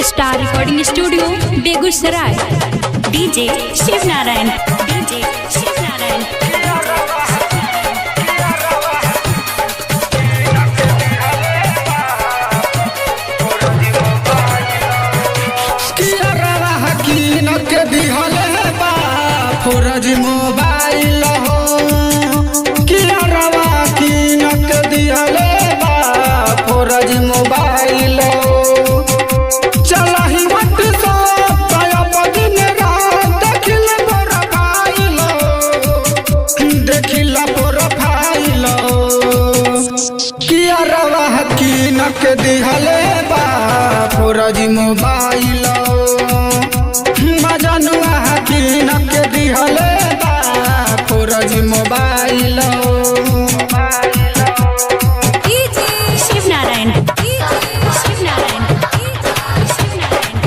Star recording studio Begusarai. DJ Shiv Narayan, DJ Shiv Narayan. फौरज mobile हो किया रवा की नक दिहले बा फौरज मोबाइल हो चला ही मत सो तब दिन रात देखिल प्रोफाइल किया रवा की नक दिहले बा फौरज मोबाइल मजनुआ की नक दिहले बा फौरज mobile Shiv Narayan, Shiv Narayan, Shiv Narayan.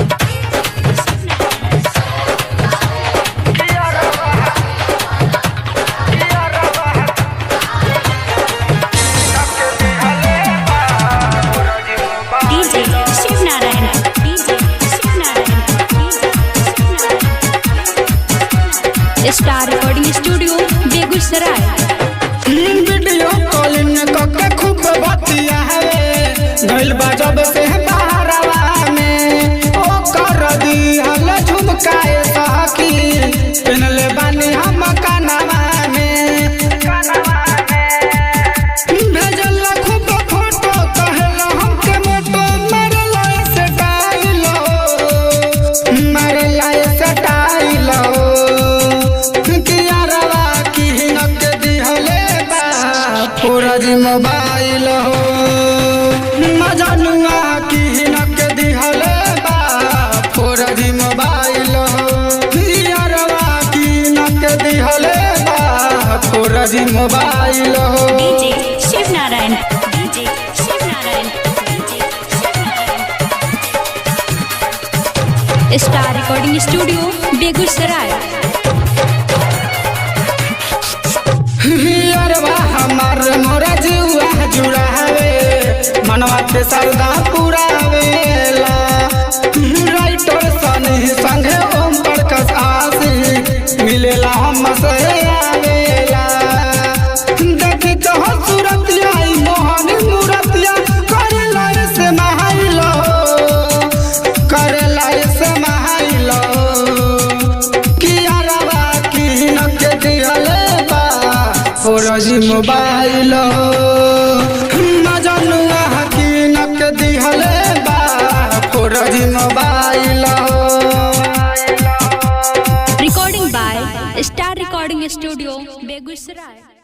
DJ Shiv Narayan, DJ Shiv Narayan. Star recording studio Begusarai. Video calling करके खूब बतिया है गइल बा जब से बाहरवा में ओ कर दी हल झुमकाए सकी पहनले बानी हम कानवा में भेजल खूब फोटो कहल हमके मोटो मारला स्टाइल फौरज मोबाइल हो मजनुआ की नक दिहले बा फौरज मोबाइल हो यारवा की नक दिहले बा फौरज मोबाइल हो। DJ Shiv Narayan, DJ Shiv Narayan, DJ Shiv Narayan. Star recording studio Begusarai. हमार मोरा जुआ जुड़ावे मनवा के सरदा पुरावेला राइटर सनी संगे ओम प्रकाश आसी मिलेला हमसे आवेला देखी तो सूरतिया मोहन मूरतिया करेला से महाइलो किया रवा की नक दिहले बा फौरज मोबाइल मजनुआ की नक दिहले बा फौरज mobile. Recording by star recording studio Begusarai.